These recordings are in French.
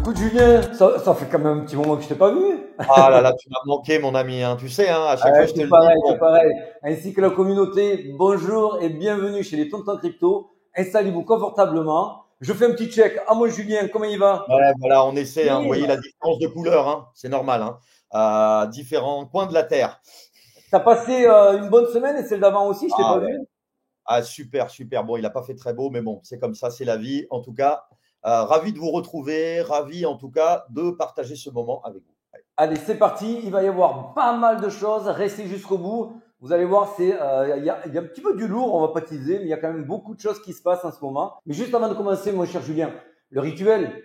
Écoute Julien, ça fait quand même un petit moment que je t'ai pas vu. Ah là là, tu m'as manqué, mon ami, hein. Tu sais, hein, à chaque fois, je te C'est le dis. pareil, Bon, c'est pareil. Ainsi que la communauté, bonjour et bienvenue chez les Tontons Crypto. Installez-vous confortablement. Je fais un petit check. Ah moi Julien, comment il va? ouais, voilà, on essaie, hein. Vous Bim. voyez la différence de couleur, hein. C'est normal, hein. À différents coins de la Terre. T'as passé une bonne semaine et celle d'avant aussi, je t'ai Ah pas ouais. vu. Ah, super, super. Bon, il n'a pas fait très beau, mais bon, c'est comme ça, c'est la vie. En tout cas, ravi de vous retrouver, ravi en tout cas de partager ce moment avec vous. Ouais. Allez, c'est parti. Il va y avoir pas mal de choses. Restez jusqu'au bout. Vous allez voir, il y a un petit peu du lourd, on va pas teaser, mais il y a quand même beaucoup de choses qui se passent en ce moment. Mais juste avant de commencer, mon cher Julien, le rituel.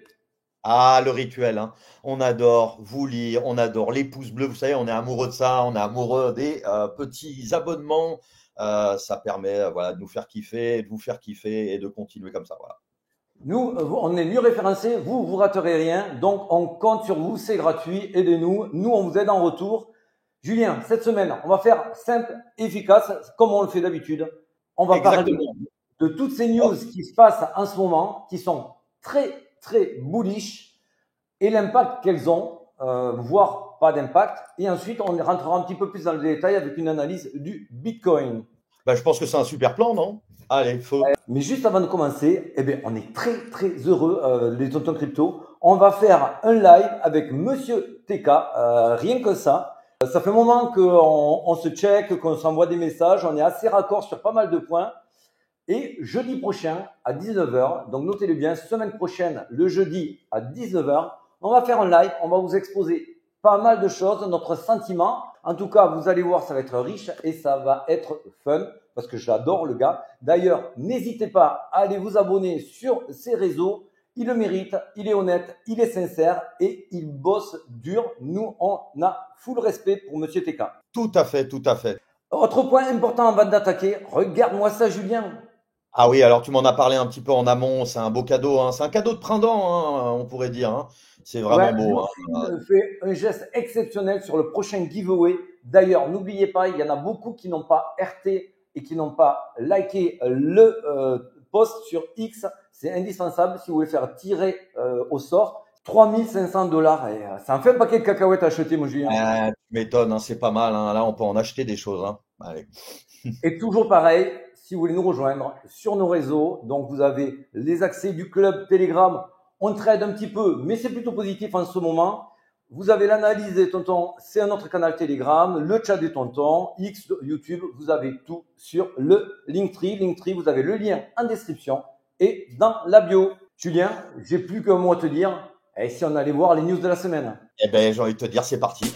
Ah, le rituel, hein. On adore vous lire, on adore les pouces bleus. Vous savez, on est amoureux de ça, on est amoureux des petits abonnements. Ça permet, voilà, de nous faire kiffer, de vous faire kiffer et de continuer comme ça. Voilà. Nous, on est mieux référencés, vous raterez rien, donc on compte sur vous, c'est gratuit, aidez-nous, nous on vous aide en retour. Julien, cette semaine, on va faire simple, efficace, comme on le fait d'habitude. On va parler Exactement. de toutes ces Oh, news qui se passent en ce moment, qui sont très, très bullish, et l'impact qu'elles ont, voire pas d'impact. Et ensuite, on rentrera un petit peu plus dans le détail avec une analyse du Bitcoin. bah, je pense que c'est un super plan, non? Allez, feu. Mais juste avant de commencer, eh bien, on est très très heureux, les tontons crypto. On va faire un live avec Monsieur TK, rien que ça. Ça fait un moment qu'on se check, qu'on s'envoie des messages, on est assez raccord sur pas mal de points. Et jeudi prochain à 19h, donc notez-le bien, semaine prochaine, le jeudi à 19h, on va faire un live, on va vous exposer pas mal de choses, notre sentiment. En tout cas, vous allez voir, ça va être riche et ça va être fun parce que j'adore le gars. D'ailleurs, n'hésitez pas à aller vous abonner sur ses réseaux. Il le mérite, il est honnête, il est sincère et il bosse dur. Nous, on a full respect pour Monsieur TK. Tout à fait, tout à fait. Autre point important avant d'attaquer, regarde-moi ça, Julien. Ah oui, alors tu m'en as parlé un petit peu en amont, c'est un beau cadeau, hein. C'est un cadeau de printemps, hein, on pourrait dire, hein. C'est Ouais, vraiment beau, hein. Lucille fait un geste exceptionnel sur le prochain giveaway. D'ailleurs, n'oubliez pas, il y en a beaucoup qui n'ont pas RT et qui n'ont pas liké le post sur X. C'est indispensable si vous voulez faire tirer au sort 3500 $. Et ça en fait un paquet de cacahuètes à acheter, mon Julien. Tu m'étonnes, hein, c'est pas mal, hein. Là, on peut en acheter des choses, hein. Allez. Et toujours pareil, si vous voulez nous rejoindre sur nos réseaux, donc vous avez les accès du club Telegram. On trade un petit peu, mais c'est plutôt positif en ce moment. Vous avez l'analyse des tontons, c'est un autre canal Telegram, le chat des tontons, X, YouTube, vous avez tout sur le Linktree. Linktree, vous avez le lien en description et dans la bio. Julien, j'ai plus qu'un mot à te dire. Et si on allait voir les news de la semaine? Eh ben, j'ai envie de te dire, c'est parti.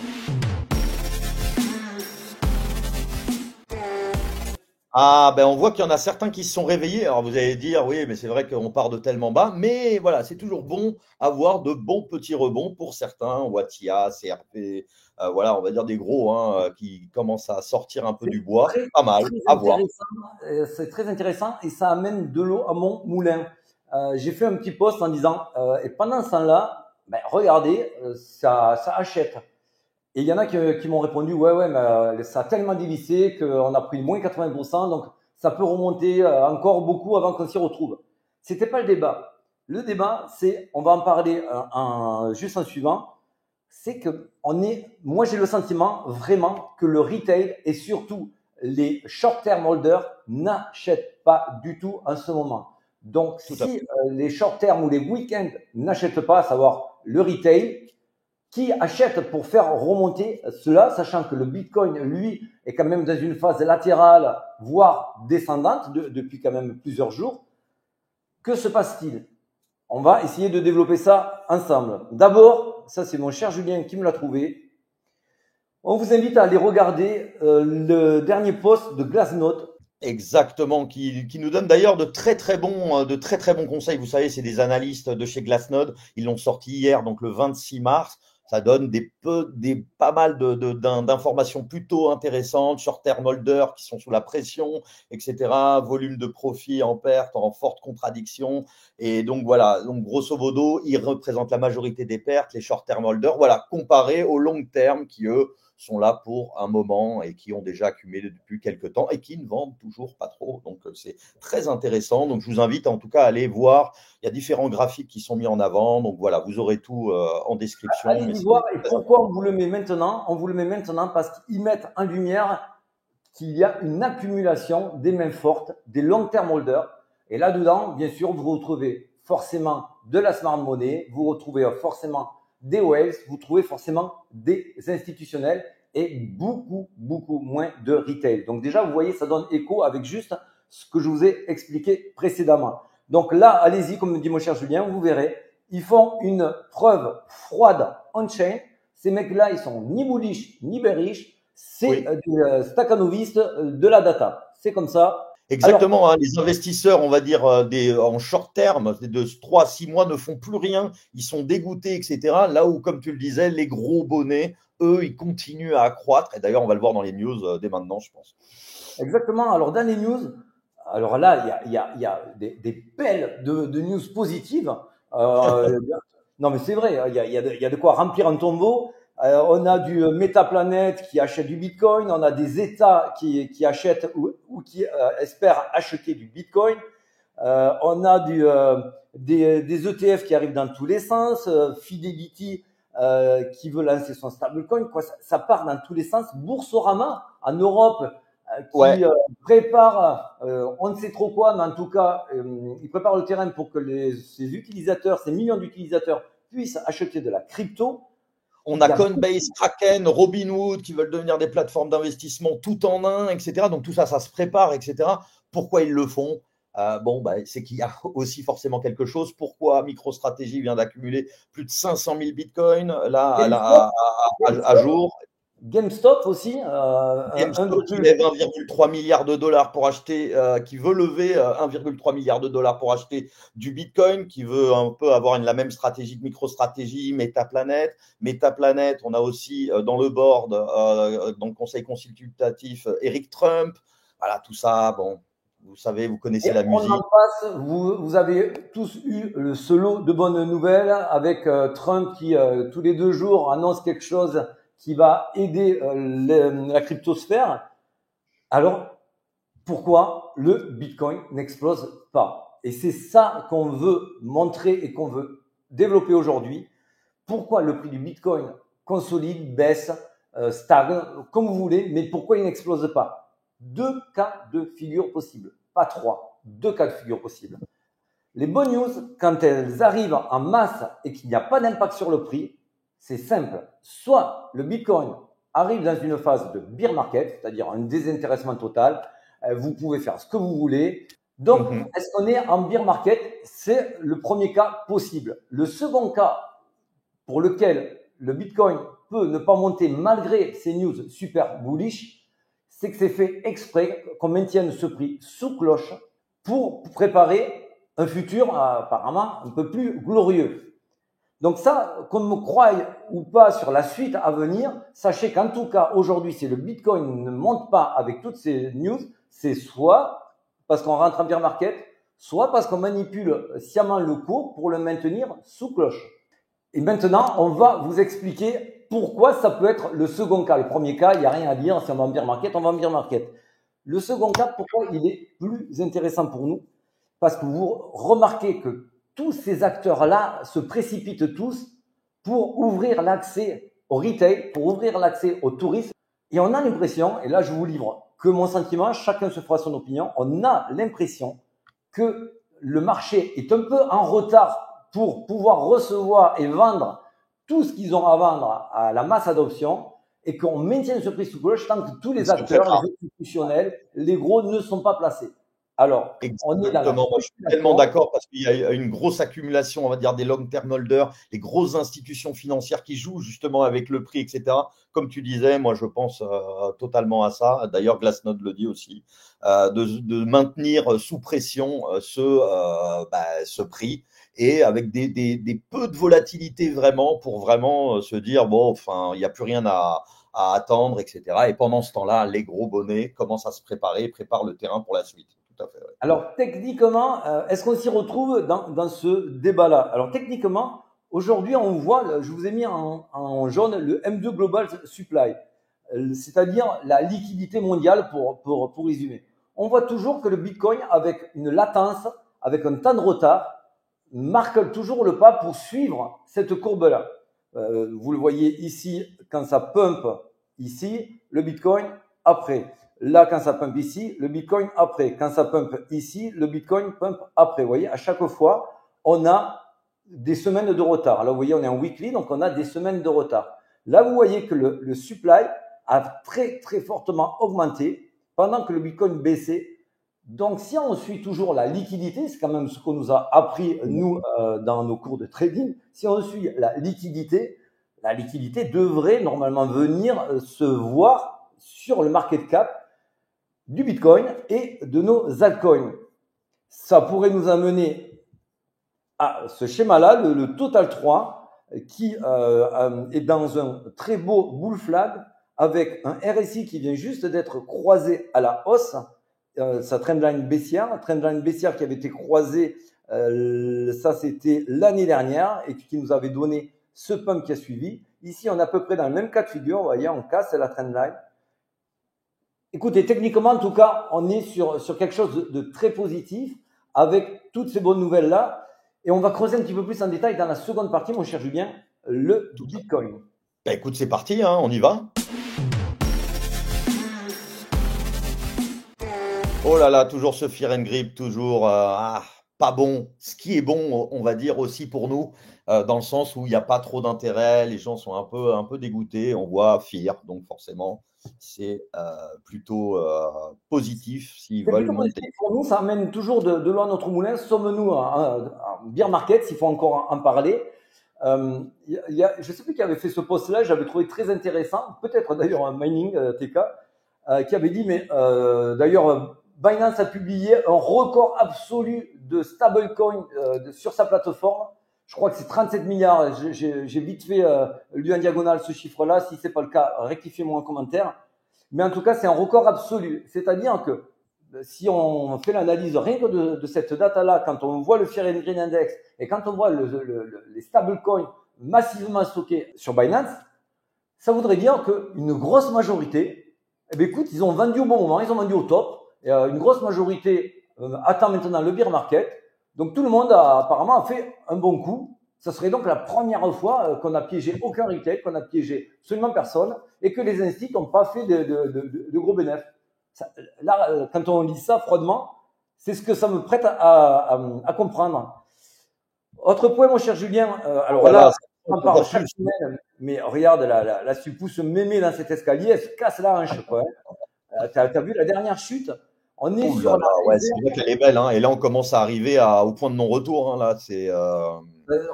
Ah, ben, on voit qu'il y en a certains qui se sont réveillés. Alors, vous allez dire, oui, mais c'est vrai qu'on part de tellement bas. Mais voilà, c'est toujours bon avoir de bons petits rebonds pour certains. Watia, CRP, voilà, on va dire des gros, hein, qui commencent à sortir un peu C'est du bois. très, Pas mal, très à voir. intéressant. C'est très intéressant et ça amène de l'eau à mon moulin. J'ai fait un petit post en disant, et pendant ce temps-là, ben, regardez, ça achète. Et il y en a qui m'ont répondu, ouais, mais ça a tellement dévissé qu'on a pris moins 80%, donc ça peut remonter encore beaucoup avant qu'on s'y retrouve. C'était pas le débat. Le débat, c'est, on va en parler juste en suivant, c'est que moi j'ai le sentiment vraiment que le retail et surtout les short-term holders n'achètent pas du tout en ce moment. Donc Tout à si fait. les short-term ou les week-ends n'achètent pas, à savoir le retail, qui achète pour faire remonter cela, sachant que le Bitcoin, lui, est quand même dans une phase latérale, voire descendante depuis quand même plusieurs jours. Que se passe-t-il? On va essayer de développer ça ensemble. D'abord, ça c'est mon cher Julien qui me l'a trouvé. On vous invite à aller regarder le dernier post de Glassnode. Exactement, qui nous donne d'ailleurs de très très bons conseils. Vous savez, c'est des analystes de chez Glassnode. Ils l'ont sorti hier, donc le 26 mars. Ça donne pas mal d'informations plutôt intéressantes, short-term holders qui sont sous la pression, etc. Volume de profit en perte, en forte contradiction. Et donc voilà, donc grosso modo, ils représentent la majorité des pertes, les short-term holders. Voilà, comparé au long terme qui, eux, sont là pour un moment et qui ont déjà accumulé depuis quelques temps et qui ne vendent toujours pas trop. Donc, c'est très intéressant. Donc, je vous invite en tout cas à aller voir. Il y a différents graphiques qui sont mis en avant. Donc, voilà, vous aurez tout en description. Mais Allez-y voir. Et pourquoi on vous le met maintenant? On vous le met maintenant parce qu'ils mettent en lumière qu'il y a une accumulation des mains fortes, des long-term holders. Et là-dedans, bien sûr, vous retrouvez forcément de la smart money, vous retrouvez forcément des whales, vous trouvez forcément des institutionnels et beaucoup, beaucoup moins de retail. Donc déjà, vous voyez, ça donne écho avec juste ce que je vous ai expliqué précédemment. Donc là, allez-y, comme me dit mon cher Julien, vous verrez, ils font une preuve froide on-chain. Ces mecs-là, ils sont ni bullish ni bearish. C'est des stakhanovistes de la data. C'est comme ça. Exactement, alors, les investisseurs, on va dire, en short terme, de 3 à 6 mois, ne font plus rien, ils sont dégoûtés, etc. Là où, comme tu le disais, les gros bonnets, eux, ils continuent à accroître. Et d'ailleurs, on va le voir dans les news dès maintenant, je pense. Exactement. Alors, dans les news, alors là, il y a des pelles de news positives. Non, mais c'est vrai, il y a de quoi remplir un tombeau. On a du Metaplanet qui achète du Bitcoin, on a des États qui achètent ou qui espèrent acheter du Bitcoin. On a des ETF qui arrivent dans tous les sens, Fidelity qui veut lancer son stablecoin, quoi, ça part dans tous les sens. Boursorama en Europe qui prépare, on ne sait trop quoi, mais en tout cas, il prépare le terrain pour que ces utilisateurs, ces millions d'utilisateurs puissent acheter de la crypto. On a Coinbase, Kraken, Robinhood qui veulent devenir des plateformes d'investissement tout en un, etc. Donc tout ça, ça se prépare, etc. Pourquoi ils le font? C'est qu'il y a aussi forcément quelque chose. Pourquoi MicroStrategy vient d'accumuler plus de 500 000 bitcoins là à jour? GameStop aussi. GameStop qui lève 1,3 milliard de dollars pour acheter, qui veut lever 1,3 milliard de dollars pour acheter du Bitcoin, qui veut un peu avoir la même stratégie que MicroStrategy, Metaplanet. Metaplanet, on a aussi dans le board, dans le conseil consultatif, Eric Trump. Voilà, tout ça, bon, vous savez, vous connaissez la musique. On en passe, vous avez tous eu ce lot de bonnes nouvelles avec Trump qui, tous les 2 jours, annonce quelque chose qui va aider la cryptosphère. Alors, pourquoi le Bitcoin n'explose pas? Et c'est ça qu'on veut montrer et qu'on veut développer aujourd'hui. Pourquoi le prix du Bitcoin consolide, baisse, stagne, comme vous voulez, mais pourquoi il n'explose pas? 2 cas de figure possibles, pas 3. 2 cas de figure possibles. Les bonnes news, quand elles arrivent en masse et qu'il n'y a pas d'impact sur le prix, c'est simple. Soit le Bitcoin arrive dans une phase de bear market, c'est-à-dire un désintéressement total. Vous pouvez faire ce que vous voulez. Donc, est-ce qu'on est en bear market? C'est le premier cas possible. Le second cas pour lequel le Bitcoin peut ne pas monter malgré ces news super bullish, c'est que c'est fait exprès qu'on maintienne ce prix sous cloche pour préparer un futur apparemment un peu plus glorieux. Donc ça, qu'on me croie ou pas sur la suite à venir, sachez qu'en tout cas, aujourd'hui, si le Bitcoin ne monte pas avec toutes ces news, c'est soit parce qu'on rentre en bear market, soit parce qu'on manipule sciemment le cours pour le maintenir sous cloche. Et maintenant, on va vous expliquer pourquoi ça peut être le second cas. Le premier cas, il n'y a rien à dire. Si on va en bear market, on va en bear market. Le second cas, pourquoi il est plus intéressant pour nous? Parce que vous remarquez que tous ces acteurs-là se précipitent tous pour ouvrir l'accès au retail, pour ouvrir l'accès au tourisme. Et on a l'impression, et là je vous livre que mon sentiment, chacun se fera son opinion, on a l'impression que le marché est un peu en retard pour pouvoir recevoir et vendre tout ce qu'ils ont à vendre à la masse adoption et qu'on maintienne ce prix sous cloche tant que tous les acteurs, les institutionnels, les gros ne sont pas placés. Alors, on est là. Moi, je suis tellement d'accord parce qu'il y a une grosse accumulation, on va dire, des long-term holders, les grosses institutions financières qui jouent justement avec le prix, etc. Comme tu disais, moi, je pense totalement à ça. D'ailleurs, Glassnode le dit aussi, de maintenir sous pression ce prix et avec des peu de volatilité vraiment pour vraiment se dire, bon, enfin, il n'y a plus rien à attendre, etc. Et pendant ce temps-là, les gros bonnets commencent à se préparer, préparent le terrain pour la suite. Ouais. Alors, techniquement, est-ce qu'on s'y retrouve dans ce débat-là? Alors, techniquement, aujourd'hui, on voit, je vous ai mis en jaune le M2 Global Supply. c'est-à-dire la liquidité mondiale pour résumer. On voit toujours que le Bitcoin, avec une latence, avec un temps de retard, marque toujours le pas pour suivre cette courbe-là. Vous le voyez ici, quand ça pump ici, le Bitcoin après. Là, quand ça pump ici, le Bitcoin après. Quand ça pump ici, le Bitcoin pump après. Vous voyez, à chaque fois, on a des semaines de retard. Là, vous voyez, on est en weekly, donc on a des semaines de retard. Là, vous voyez que le supply a très, très fortement augmenté pendant que le Bitcoin baissait. Donc, si on suit toujours la liquidité, c'est quand même ce qu'on nous a appris, nous, dans nos cours de trading, si on suit la liquidité devrait normalement venir se voir sur le market cap du Bitcoin et de nos altcoins. Ça pourrait nous amener à ce schéma-là, le Total 3, qui est dans un très beau bull flag avec un RSI qui vient juste d'être croisé à la hausse. Sa trendline baissière qui avait été croisée, ça c'était l'année dernière et qui nous avait donné ce pump qui a suivi. Ici, on est à peu près dans le même cas de figure, vous voyez, on casse la trendline. Écoutez, techniquement, en tout cas, on est sur quelque chose de très positif avec toutes ces bonnes nouvelles-là. Et on va creuser un petit peu plus en détail dans la seconde partie, mon cher Julien, le Bitcoin. Bah écoute, c'est parti, hein, on y va. Oh là là, toujours ce fear and grip, toujours pas bon. Ce qui est bon, on va dire aussi pour nous, dans le sens où il n'y a pas trop d'intérêt, les gens sont un peu dégoûtés, on voit fear, donc forcément, c'est plutôt positif s'ils veulent monter. Pour nous, ça amène toujours de l'eau à notre moulin. Sommes-nous un bear market, s'il faut encore en parler. Je ne sais plus qui avait fait ce post-là, j'avais trouvé très intéressant, peut-être d'ailleurs un mining TK, qui avait dit, mais d'ailleurs, Binance a publié un record absolu de stablecoin sur sa plateforme. Je crois que c'est 37 milliards. J'ai vite fait lu en diagonale ce chiffre-là. Si ce n'est pas le cas, rectifiez-moi en commentaire. Mais en tout cas, c'est un record absolu. C'est-à-dire que si on fait l'analyse rien que de cette data-là, quand on voit le Fear and Greed Index et quand on voit les stablecoins massivement stockés sur Binance, ça voudrait dire qu'une grosse majorité, eh bien, écoute, ils ont vendu au bon moment, ils ont vendu au top. Et, une grosse majorité attend maintenant le bear market. Donc tout le monde a apparemment fait un bon coup. Ça serait donc la première fois qu'on a piégé aucun retail, qu'on a piégé absolument personne et que les instituts n'ont pas fait de gros bénéfices. Là, quand on lit ça froidement, c'est ce que ça me prête à comprendre. Autre point, mon cher Julien. Alors voilà, là, on parle chaque semaine, mais regarde, là, si tu pousses mémé dans cet escalier, elle se casse la hanche, quoi. T'as vu la dernière chute? On est sur la. Ouais, c'est vrai qu'elle est belle, hein. Et là, on commence à arriver au point de non-retour. Hein, là,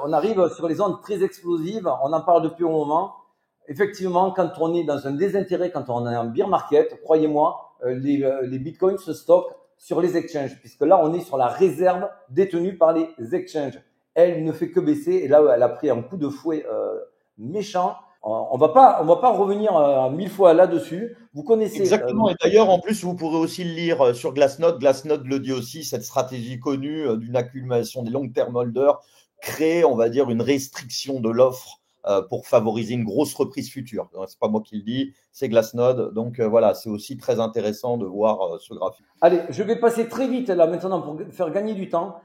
on arrive sur les zones très explosives. On en parle depuis un moment. Effectivement, quand on est dans un désintérêt, quand on est en bear market, croyez-moi, les bitcoins se stockent sur les exchanges, puisque là, on est sur la réserve détenue par les exchanges. Elle ne fait que baisser, et là, elle a pris un coup de fouet méchant. On va pas revenir 1000 fois là-dessus. Vous connaissez. Exactement. Et d'ailleurs, en plus, vous pourrez aussi le lire sur Glassnode. Glassnode le dit aussi, cette stratégie connue d'une accumulation des long-term holders crée, on va dire, une restriction de l'offre pour favoriser une grosse reprise future. C'est pas moi qui le dis, c'est Glassnode. Donc voilà, c'est aussi très intéressant de voir ce graphique. Allez, je vais passer très vite là maintenant pour faire gagner du temps.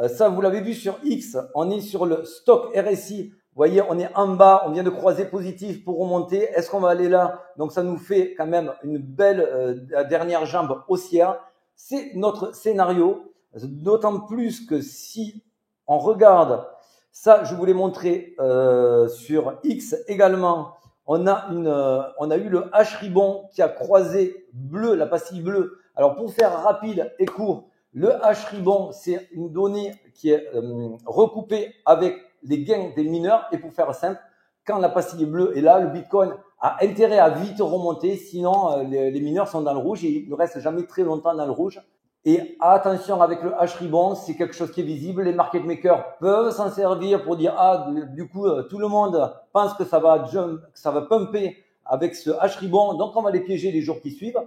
Ça, vous l'avez vu sur X, on est sur le stock RSI. Vous voyez, on est en bas, on vient de croiser positif pour remonter. Est-ce qu'on va aller là? Donc, ça nous fait quand même une belle dernière jambe haussière. C'est notre scénario, d'autant plus que si on regarde, ça, je vous l'ai montré sur X également, on a eu le H-ribbon qui a croisé bleu, la pastille bleue. Alors, pour faire rapide et court, le H-ribbon, c'est une donnée qui est recoupée avec les gains des mineurs. Et pour faire simple, quand la pastille bleue est là, le Bitcoin a intérêt à vite remonter. Sinon, les mineurs sont dans le rouge et ils ne restent jamais très longtemps dans le rouge. Et attention avec le H-ribbon, c'est quelque chose qui est visible. Les market makers peuvent s'en servir pour dire du coup, tout le monde pense que ça va pumper avec ce H-ribbon. Donc, on va les piéger les jours qui suivent.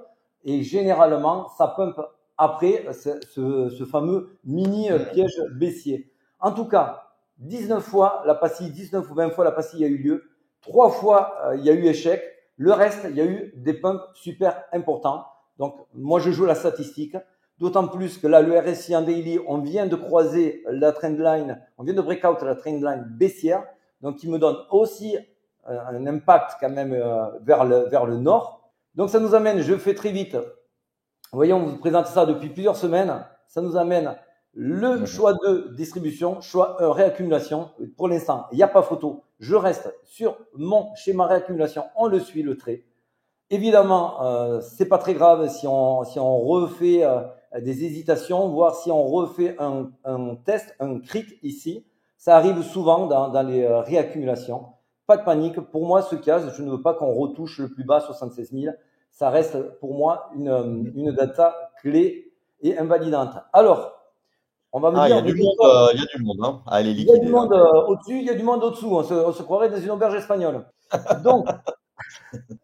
Et généralement, ça pump après ce fameux mini piège baissier. En tout cas, 19 fois la pastille, 19 ou 20 fois la pastille a eu lieu. 3 fois, il y a eu échec. Le reste, il y a eu des pumps super importants. Donc, moi, je joue la statistique. D'autant plus que là, le RSI en daily, on vient de croiser la trendline, on vient de break out la trendline baissière. Donc, qui me donne aussi un impact quand même vers le nord. Donc, ça nous amène, je fais très vite. Voyons, on vous présente ça depuis plusieurs semaines. Ça nous amène le choix de distribution, choix réaccumulation. Pour l'instant, il n'y a pas photo. Je reste sur mon schéma réaccumulation. On le suit, le trait. Évidemment, c'est pas très grave si on refait des hésitations, voire si on refait un test, un cric ici. Ça arrive souvent dans les réaccumulations. Pas de panique. Pour moi, ce cas, je ne veux pas qu'on retouche le plus bas, 76 000. Ça reste pour moi une data clé et invalidante. Alors, on va me dire… Il y a du monde, hein, à aller Il y a liquider. du monde au-dessus, il y a du monde au-dessous. On se croirait dans une auberge espagnole. Donc,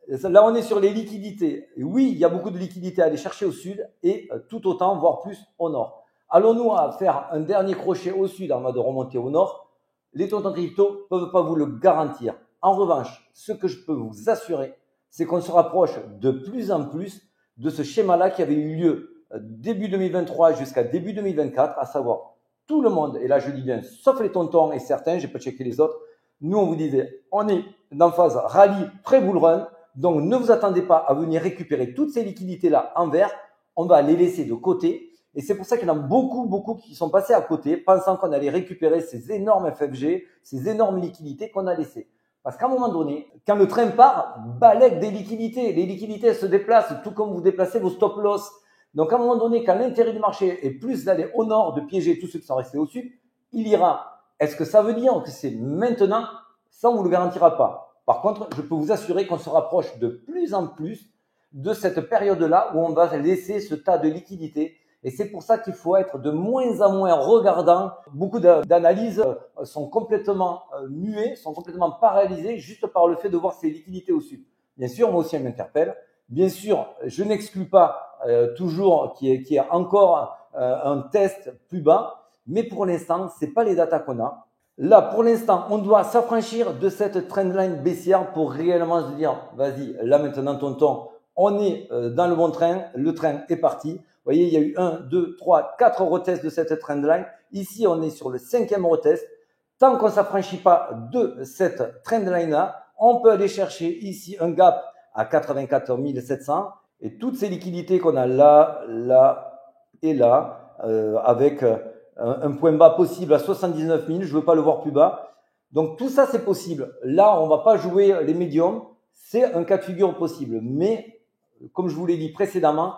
là, on est sur les liquidités. Et oui, il y a beaucoup de liquidités à aller chercher au sud et tout autant, voire plus au nord. Allons-nous à faire un dernier crochet au sud en mode remontée au nord? Les tontons crypto ne peuvent pas vous le garantir. En revanche, ce que je peux vous assurer, c'est qu'on se rapproche de plus en plus de ce schéma-là qui avait eu lieu début 2023 jusqu'à début 2024, à savoir tout le monde, et là je dis bien, sauf les tontons et certains, j'ai pas checké les autres, nous on vous disait, on est dans phase rallye pré-bull run, donc ne vous attendez pas à venir récupérer toutes ces liquidités-là en vert, on va les laisser de côté, et c'est pour ça qu'il y en a beaucoup qui sont passés à côté, pensant qu'on allait récupérer ces énormes FFG, ces énormes liquidités qu'on a laissées. Parce qu'à un moment donné, quand le train part, balèque des liquidités. Les liquidités se déplacent, tout comme vous déplacez vos stop loss. Donc, à un moment donné, quand l'intérêt du marché est plus d'aller au nord, de piéger tous ceux qui sont restés au sud, il ira. Est-ce que ça veut dire que c'est maintenant? Ça, on ne vous le garantira pas. Par contre, je peux vous assurer qu'on se rapproche de plus en plus de cette période-là où on va laisser ce tas de liquidités. Et c'est pour ça qu'il faut être de moins en moins regardant. Beaucoup d'analyses sont complètement muées, sont complètement paralysées juste par le fait de voir ces liquidités au sud. Bien sûr, moi aussi, elles m'interpellent. Bien sûr, je n'exclus pas toujours qu'il y ait encore un test plus bas, mais pour l'instant, c'est pas les datas qu'on a. Là, pour l'instant, on doit s'affranchir de cette trendline baissière pour réellement se dire, vas-y, là maintenant, tonton, on est dans le bon train, le train est parti. Vous voyez, il y a eu 1, 2, 3, 4 retests de cette trendline. Ici, on est sur le 5e retest. Tant qu'on ne s'affranchit pas de cette trendline-là, on peut aller chercher ici un gap à 84 700 et toutes ces liquidités qu'on a là, là et là, avec un point bas possible à 79 000, je ne veux pas le voir plus bas. Donc tout ça, c'est possible. Là, on ne va pas jouer les médiums, c'est un cas de figure possible. Mais, comme je vous l'ai dit précédemment,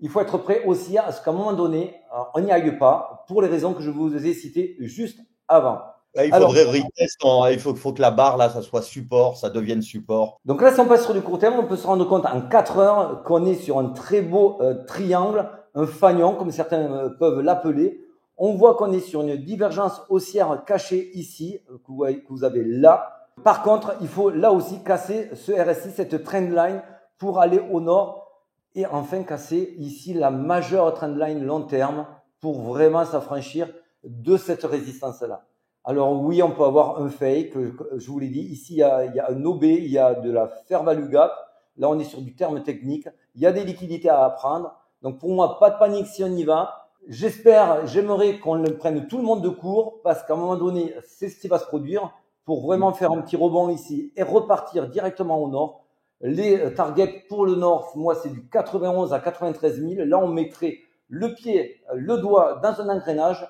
il faut être prêt aussi à ce qu'à un moment donné, on n'y aille pas, pour les raisons que je vous ai citées juste avant. Là, il faudrait retest, il faut que la barre, là, ça soit support, ça devienne support. Donc là, si on passe sur du court terme, on peut se rendre compte en 4 heures qu'on est sur un très beau triangle, un fanion, comme certains peuvent l'appeler. On voit qu'on est sur une divergence haussière cachée ici, que vous avez là. Par contre, il faut là aussi casser ce RSI, cette trendline, pour aller au nord et enfin casser ici la majeure trendline long terme pour vraiment s'affranchir de cette résistance-là. Alors oui, on peut avoir un fake, je vous l'ai dit, ici il y a un OB, il y a de la fair value gap, là on est sur du terme technique, il y a des liquidités à apprendre, donc pour moi pas de panique si on y va. J'aimerais qu'on le prenne tout le monde de court parce qu'à un moment donné, c'est ce qui va se produire pour vraiment faire un petit rebond ici et repartir directement au nord. Les targets pour le nord, moi c'est du 91 à 93 000, là on mettrait le pied, le doigt dans un engrenage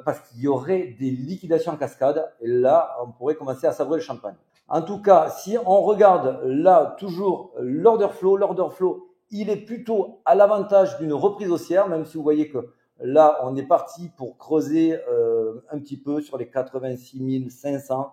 parce qu'il y aurait des liquidations en cascade et là on pourrait commencer à savourer le champagne. En tout cas, si on regarde là toujours l'order flow, il est plutôt à l'avantage d'une reprise haussière, même si vous voyez que là on est parti pour creuser un petit peu sur les 86 500.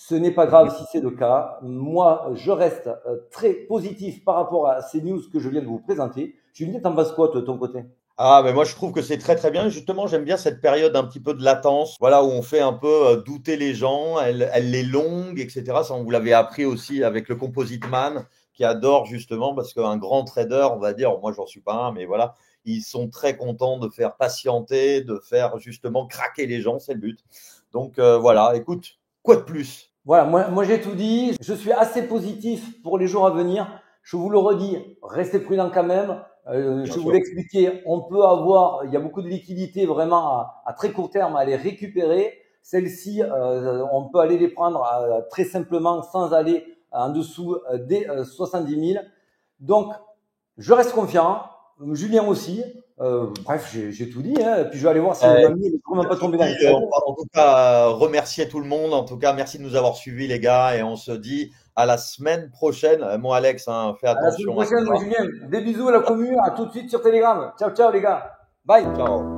Ce n'est pas grave si c'est le cas. Moi, je reste très positif par rapport à ces news que je viens de vous présenter. Julien, t'en penses quoi de ton côté? Ah, mais moi, je trouve que c'est très, très bien. Justement, j'aime bien cette période un petit peu de latence, voilà, où on fait un peu douter les gens, elle les longue, etc. Ça, on vous l'avait appris aussi avec le Composite Man, qui adore justement, parce qu'un grand trader, on va dire, moi, j'en suis pas un, mais voilà, ils sont très contents de faire patienter, de faire justement craquer les gens, c'est le but. Donc, voilà, écoute, quoi de plus? Voilà, moi j'ai tout dit. Je suis assez positif pour les jours à venir. Je vous le redis, restez prudents quand même. Bien Je vous sûr. l'ai expliqué, il y a beaucoup de liquidités vraiment à très court terme à les récupérer. Celles-ci, on peut aller les prendre très simplement sans aller en dessous des 70 000. Donc, je reste confiant. Julien aussi. Bref, j'ai tout dit. Hein. Puis je vais aller voir si mamie n'est vraiment pas tombée dans le On piège. va en tout cas remercier tout le monde. En tout cas, merci de nous avoir suivis, les gars. Et on se dit à la semaine prochaine. Moi, Alex, hein, fais À la semaine attention à prochaine, toi. Julien. Des bisous à la commune. À tout de suite sur Telegram. Ciao, ciao les gars. Bye. Ciao.